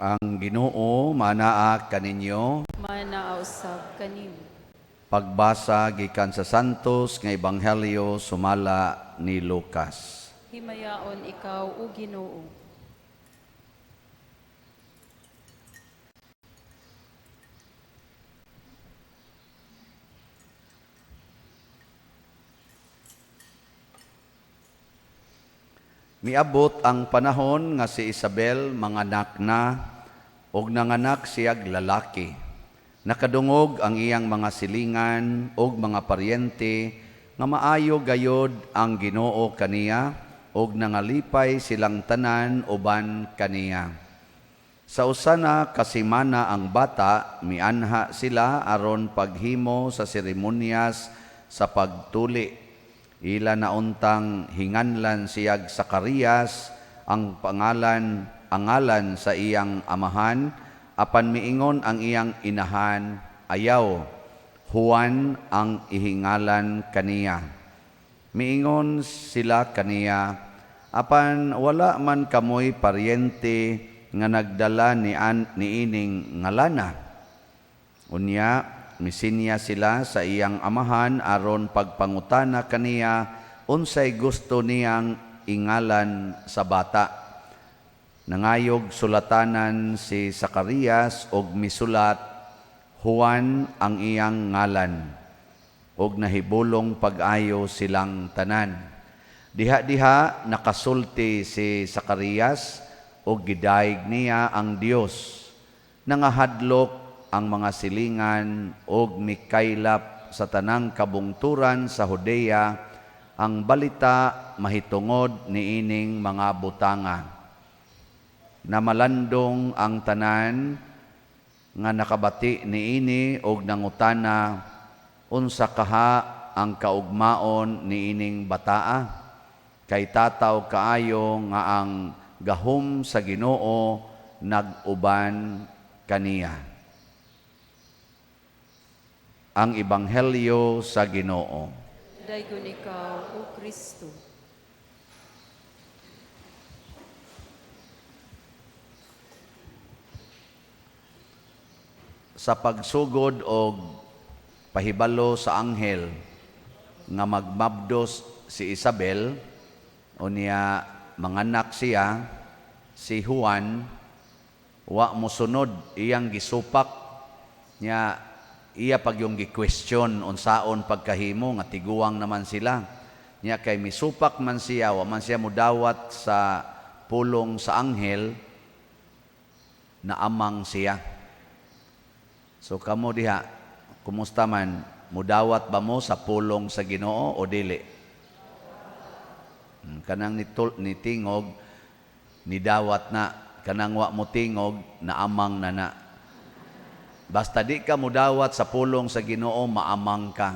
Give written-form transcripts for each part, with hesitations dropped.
Ang Ginoo manaa kaninyo. Manausab kanim. Pagbasa gikan sa Santos nga Ebanghelyo sumala ni Lucas. Himayaon ikaw o Ginoo. Miabot ang panahon nga si Isabel manganak na og nanganak siyag lalaki. Nakadungog ang iyang mga silingan og mga paryente nga maayo gayod ang Ginoo kaniya og nangalipay silang tanan uban kaniya. Sa usana kasimana ang bata, mianha sila aron paghimo sa seremonyas sa pagtuli. Ila nauntang hinganlan siyag Zacarias ang angalan sa iyang amahan, apan miingon ang iyang inahan, ayaw, Juan ang ihingalan kaniya. Miingon sila kaniya, apan wala man kamoy paryente nga nagdala ni ining ngalana. Unya, misinya sila sa iyang amahan aron pagpangutana kaniya unsay gusto niyang ingalan sa bata. Nangayog sulatanan si Zacarias og misulat, Juan ang iyang ngalan, og nahibulong pag-ayo silang tanan. Diha-diha nakasulti si Zacarias og gidayeg niya ang Dios. Nangahadlok ang mga silingan og mikaylap sa tanang kabungturan sa Judea ang balita mahitungod niining mga butanga. Namalandong ang tanan nga nakabati niini og nangutana unsa kaha ang kaugmaon niining bataa, kay tataw kaayo nga ang gahom sa Ginoo nag-uban kaniya. Ang Ebanghelyo sa Ginoo. Daygon ikaw o Kristo. Sa pagsugod og pahibalo sa anghel nga magmabdos si Isabel, unya manganak siya, si Juan, wa mosunod iyang gisupak niya. Iya pag yung gi-question unsaon pagkahimo nga tiguang naman sila. Nya kay misupak man siya, wa man siya mudawat sa pulong sa anghel, na amang siya. So kamo diha, kumusta man, mudawat ba mo sa pulong sa Ginoo o dili? Kanang nitingog, nidawat na, kanang wa mo tingog, na amang na na. Basta di ka mudawat sa pulong sa Ginoo, maamang ka.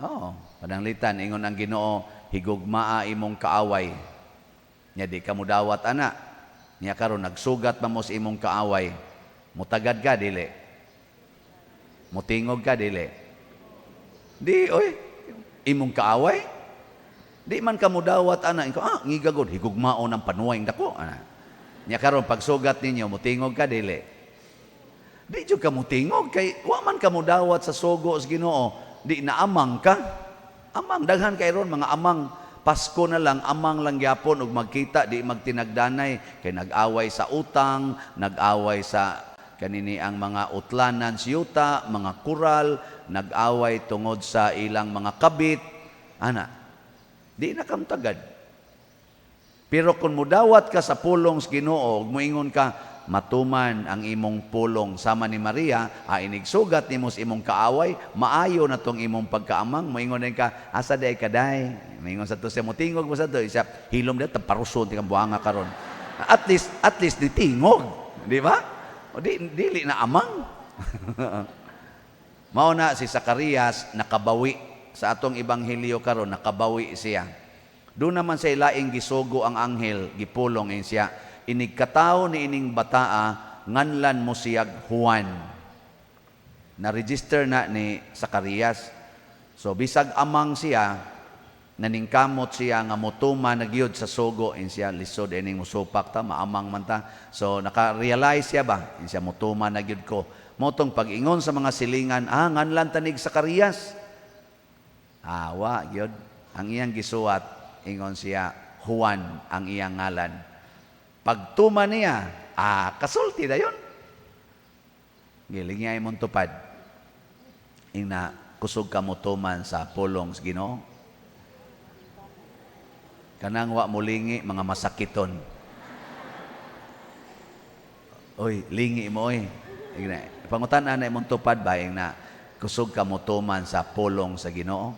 Oo, pananglitan, ingon ang Ginoo, higugmaa imong kaaway. Nya di ka mudawat ana. Nya karon nagsugat pa mo sa imong kaaway. Mutagad ka, dili. Mutingog ka, dili. Di, oy, imong kaaway. Di man ka mudawat ana. Ngigagod, higugmao ng panuway dako. Nya karon pagsugat ninyo, mutingog ka, dili. Di jud ka mutingog kay wa man ka mudawat sa sugo sa Ginoo, di na amang ka. Amang daghan kay ron mga amang Pasko na lang, amang lang gyapon ug magkita di magtinagdanay kay nag-away sa utang, nag-away sa kanini ang mga utlanan sa yuta, mga kural, nag-away tungod sa ilang mga kabit. Ana, di na kamtagad. Pero kung mudawat ka sa pulong sa Ginoo ug moingon ka, matuman ang imong pulong sama ni Maria, inigsugat nimo sa imong kaaway, maayo na tong imong pagkaamang, moingon din ka, asa day kaday? Moingon sa to siya, mutingog mo sa to, isa hilom dia taparuson ti buanga karon. At least ditingog, di ba? O dili na amang. Mao na si Zacarias nakabawi sa atong ebanghelyo karon, nakabawi siya. Doon naman sa ilaing gisugo ang anghel, gipulong siya. Inigkataw ni ining bataa, nganlan mo siyag Juan. Na-register na ni Zacarias. So bisag amang siya, naningkamot siya nga mutuma nagyud sa sugo in siya lisod ining musupak ta maamang man ta. So naka-realize siya ba in siya mutuma nagyud ko. Motong pag-ingon sa mga silingan, nganlan tanig Zacarias. Wa gyud ang iyang gisuwat ingon siya Juan ang iyang ngalan. Pagtuma niya, kasulti dayon. Giling niya imong tupad. Ina kusog kamutuman sa pulong sa Ginoo. Kanang wa mulingi mga masakiton. Oy, lingi mo oy. Pangutan-an na imong tupad ba na kusog kamutuman sa pulong sa Ginoo.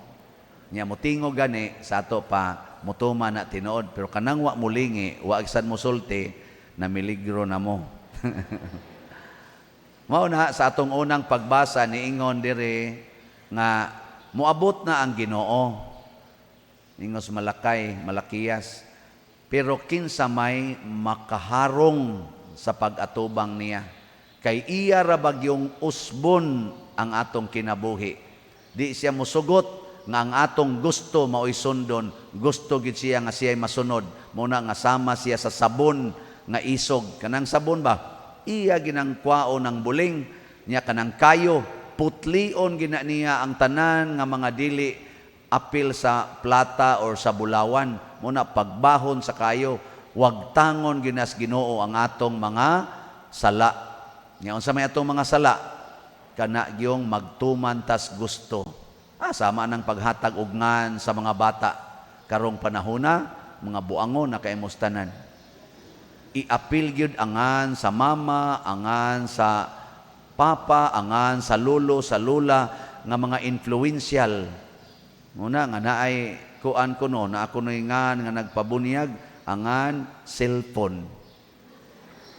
Nya mutingog gani sa ato pa mutuman na tinuod pero kanang wa mulingi, wa agsan musulti na miligro na mo. Mao na sa atong unang pagbasa niingon diri nga muabot na ang Ginoo. Ingos Malakiyas. Pero kinsa may makaharong sa pag-atubang niya. Kay iya ra bagyong usbon ang atong kinabuhi. Di siya musugot nga ang atong gusto mao'y sundon. Gusto gid siya nga siya'y masunod. Muna nga sama siya sa sabon nga isog. Kanang sabon ba? Iya ginang kwao ng buling. Niya kanang kayo. Putlion gina niya ang tanan nga mga dili apil sa plata or sa bulawan. Muna pagbahon sa kayo. Wag tangon ginas Ginoo ang atong mga sala. Nya unsa may atong mga sala? Kana gyung magtumantas gusto. Sama ng paghatag og ngan sa mga bata. Karong panahona, mga buangon na kaimustanan. Iapil gyud angan sa mama, angan sa papa, angan sa lolo, sa lula, nga mga influential. Muna nga naay kuan ko no, na ako ngan nga nagpabunyag, angan cellphone.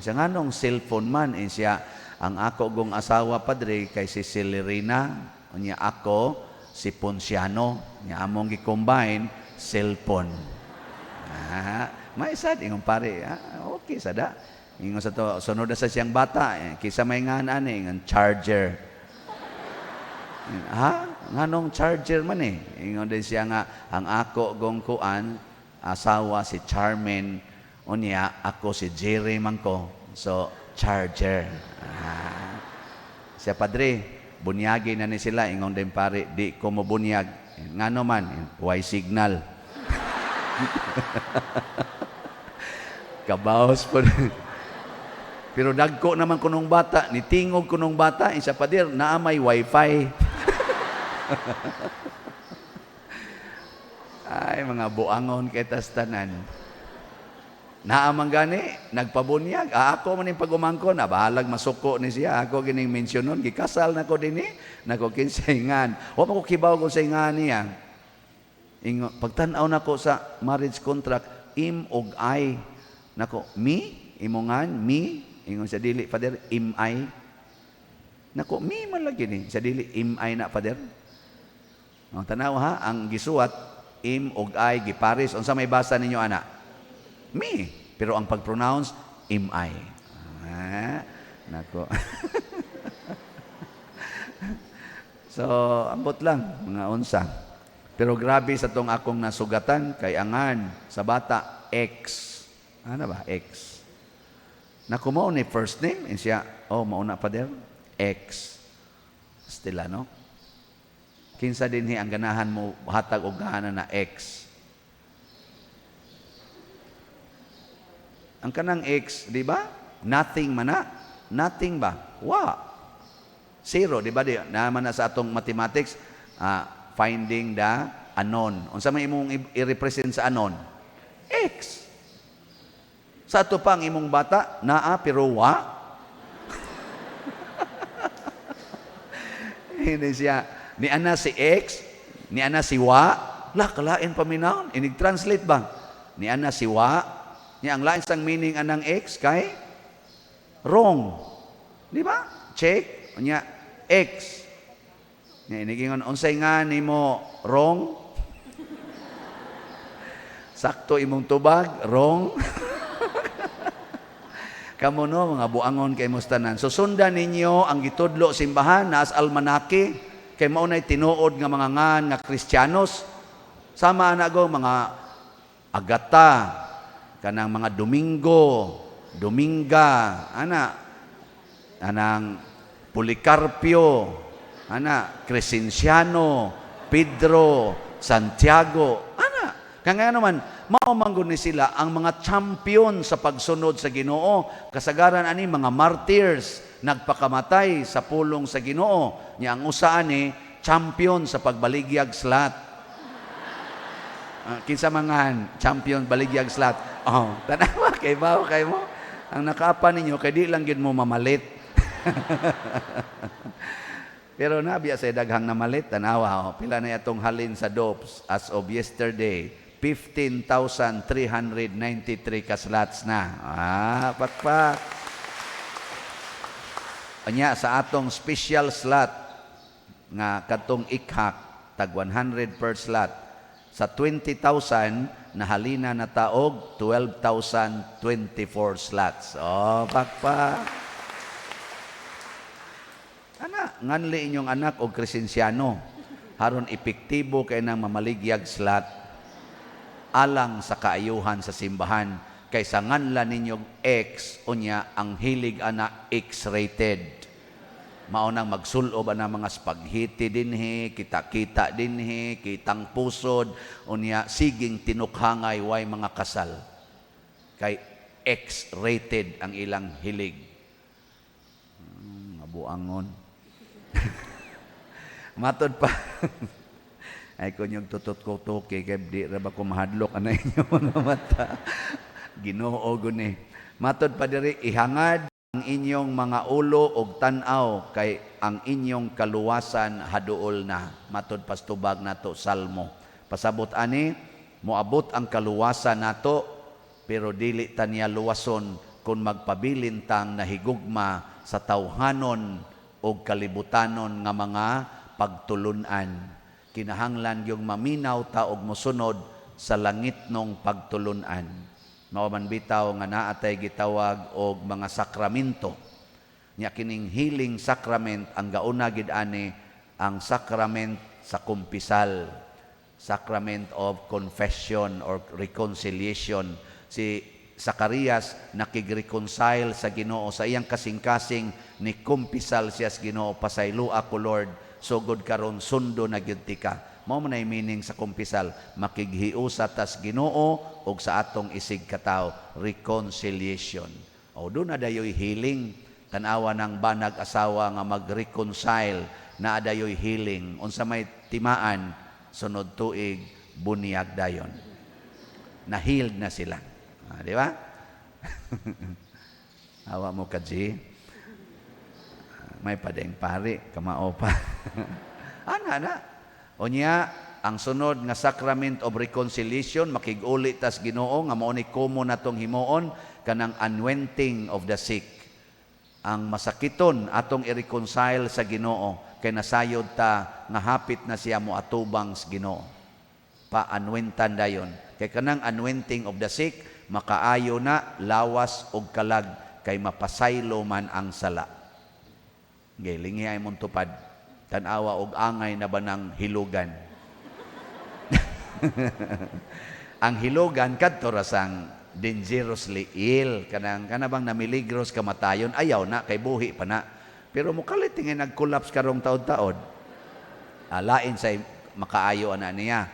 Siya nga nung cellphone man, siya, ang ako gong asawa padre kay si Celerina, niya ako, si Ponciano, niya among gi-combine, cellphone. May sad, ingon pare, okay sada. Ingon sa to, sunod na sa siyang bata, kisa may nga ngan charger. Nganong charger man Ingon din siya nga, ang ako gong kuan, asawa si Charmaine, unya ako si Jerry man ko. So, charger. Siya padre, bunyagi na ni sila. Ingon din pare, di ko mo bunyag. Ngano man, why signal? Kabaos po. Pero dagko naman kunong bata, nitingog kunong bata, isa padir, naamay wifi. Ay, mga buangon kay tastanan. Naamang gani, nagpabunyag. Ako man yung pag-umangkon, bahalag masuko ni siya. Ako gining mensyonon, gikasal na ko din nako kinsaingan. Wa ko kibaw ko sa ingan niya. Pagtanaw nako sa marriage contract, im og I. Nako, me? Imongan, me? Ingon sa dili, Father, im I. Nako, me man lagi ni. Sa dili, im I na, Father. Ang tanaw ha, ang gisuwat, im og I, giparis. Unsa may basa ninyo, anak? Me. Pero ang pag-pronounce, im I. Nako. So, ambot lang, mga unsa. Pero grabe sa tong akong nasugatan, kay angan, sa bata, X. Ano ba? X. Naku mo ni first name, siya, mauna pa der, X. Stila, no? Kinsa din ang ganahan mo, hatag og gahanan na X. Ang kanang X, di ba? Nothing man na. Nothing ba? Zero, di ba? Naman na sa atong mathematics, finding the unknown. Unsa may imong i-represent sa unknown? X. Sa ato pang imong bata, pero wa. Hindi siya, ni ana si X, ni ana si wa, kalain paminaon, inig-translate ba? Ni ana si wa, niya ang lain sang meaning anang X kay wrong. Di ba? Check, niya X. Niya inigingon, unsay nga nimo wrong? Sakto imong tubag, wrong. Kamo no, mga buangon kay mustanan. So sundan ninyo ang gitudlo simbahan nas almanaki kay mao nay tinuod nga mga ngan nga Kristiyanos. Sama na go mga Agata, kanang mga Domingo, Dominga, anang Policarpio, Crescenciano, Pedro, Santiago, kaya naman, maumanggon ni sila ang mga champion sa pagsunod sa Ginoo. Kasagaran ani mga martyrs, nagpakamatay sa pulong sa Ginoo. Nya ang usa ani champion sa pagbaligyag slat. Kinsa mangan champion baligyag slat. Oh, tanawa kay mo. Ang nakaapa ninyo kay di lang gid mo mamalit. Pero nabiya sa daghang namalit, tanawa, pila na itong halin sa dopes as of yesterday, 15,393 kaslats na. Pakpak. Anya sa atong special slot, nga katong ikhak, tag 100 per slot, sa 20,000, nahalina na taog, 12,024 slots. Pakpak. Nganli inyong anak o Crescenciano, haron epektibo kay nang mamaligyag slat, alang sa kaayuhan sa simbahan, kaysa nganla ninyong X, unya ang hilig ana X-rated. Maunang magsulob na mga spaghetti dinhi, kita-kita dinhi, kitang pusod, unya siging tinukhangay way mga kasal. Kay X-rated ang ilang hilig. Mabuangon. Matod pa. Ay ko yung tutot ko tuki, kaya di raba ko mahadlok ana inyo mga mata. Ginoo guni. Matod pa diri, ihangad ang inyong mga ulo og tan-aw kay ang inyong kaluwasan haduol na. Matod pastubag nato Salmo. Pasabot ani, moabot ang kaluwasan nato, pero dili ta niya luwason kung magpabilintang nahigugma sa tawhanon o kalibutanon nga mga pagtulunan. Kinahanglan yung maminaw ta og mosunod sa langitnong pagtulunan. Mao man bitaw nga naatay gitawag og mga sakramento. Nya kining healing sacrament ang gauna gid ani ang sacrament sa kumpisal, sacrament of confession or reconciliation. Si Zacarias nakigreconcile sa Ginoo sa iyang kasing-kasing ni kumpisal siya sa Ginoo, pasaylo ako Lord, sugod karon sundo na gyud ka. Mao man ay meaning sa kumpisal, makighiusa tas Ginoo og sa atong isig katawo, reconciliation. O doon na dayoy healing, tanawa ng banag asawa nga mag-reconcile, na dayoy healing. Unsa may timaan, sunod tuig bunyag dayon. Na-healed na sila. Di ba? Hawa mo ka, G. May padeng pari, kamao pa. Ana. Unya, ang sunod nga sacrament of reconciliation, makig-uli tas Ginoo, nga mao ni kumo natong himuon, kanang anointing of the sick. Ang masakiton, atong i-reconcile sa Ginoo, kay nasayod ta, nga hapit na siya mo atubang sa Ginoo. Pa-anointan dayon. Kay kanang anointing of the sick, makaayo na, lawas og kalag, kay mapasaylo man ang sala. Gilingi ay mong tupad, tanawa og angay na ba ng hilugan. Ang hilugan kadto rasang dangerously ill, kanang kanabang namiligros kamatayon, ayaw na, kay buhi pa na. Pero mukalit tingin nag-collapse karong taod-taod. Lain sa makaayo ana niya.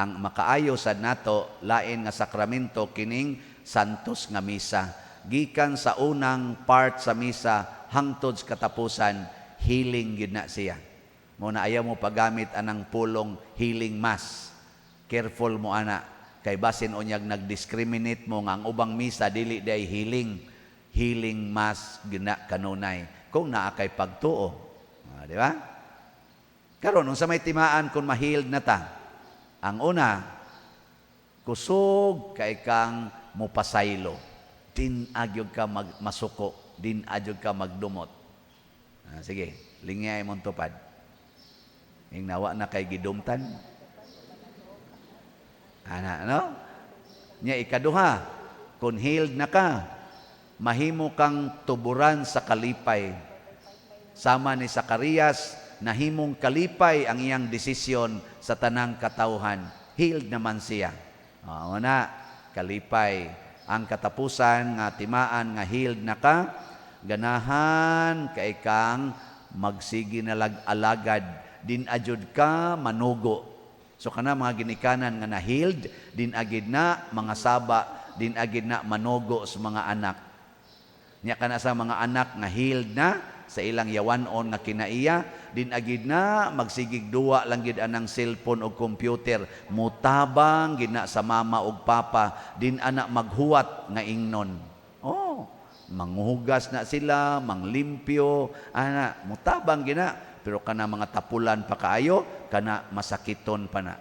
Ang makaayo sad nato, lain nga sakramento kining santos nga misa. Gikan sa unang part sa misa hangtod sa katapusan, healing yun na siya. Muna ayaw mo paggamit anang pulong healing mass. Careful mo ana, kay basin unyag nag-discriminate mo nga ang ubang misa dili day healing mass gina kanunay kung naa kay pagtuo. Di ba? Karon unsa may timaan kung ma-healed na ta? Ang una, kusog kay kang mupasaylo. Din-agyog ka masuko, din-agyog ka magdumot. Sige, lingay mong tupad. Ing nawa na kay gidumtan. No? Nya ikaduha, kung healed na ka, mahimo kang tuburan sa kalipay. Sama ni Zacarias, nahimong kalipay ang iyang desisyon sa tanang katawhan. healed naman siya. Una, kalipay. Ang katapusan nga timaan nga healed na ka, ganahan kay kang magsigi na alagad, din ajud ka manugo. So kana mga ginikanan nga na-healed, din agid na mga saba, din agid na manugo sa mga anak. Nya kana sa mga anak nga healed na sa ilang yawanon nga kinaiya, din agid na magsigig duwa lang gid anang cellphone o computer, mutabang gid na sa mama ug papa, din ana maghuwat nga ingnon. Manghugas na sila, manglimpyo, ana mutabang gid na, pero kana mga tapulan pa kaayo, kana masakiton pa na.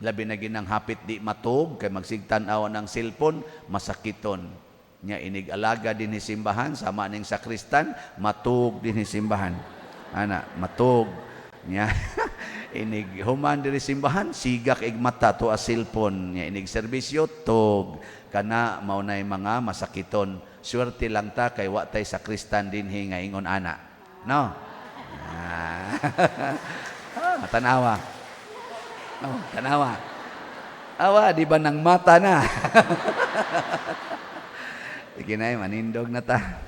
Labi na ginang hapit di matug kay magsigtan-aw ng cellphone, masakiton. Nya inig alaga din ni simbahan sama ning sakristan, matug din ni simbahan. Ana, matug. Nya inig human diri simbahan, sigak ig mata to a cellphone. Nya inig serbisyo tug kana mao nay mga masakiton. Swerte lang ta kay wa tay sakristan dinhi nga ingon ana. No? Tanawa. Tanawa. Awa, di ba nang mata na? Sige na, manindog na ta.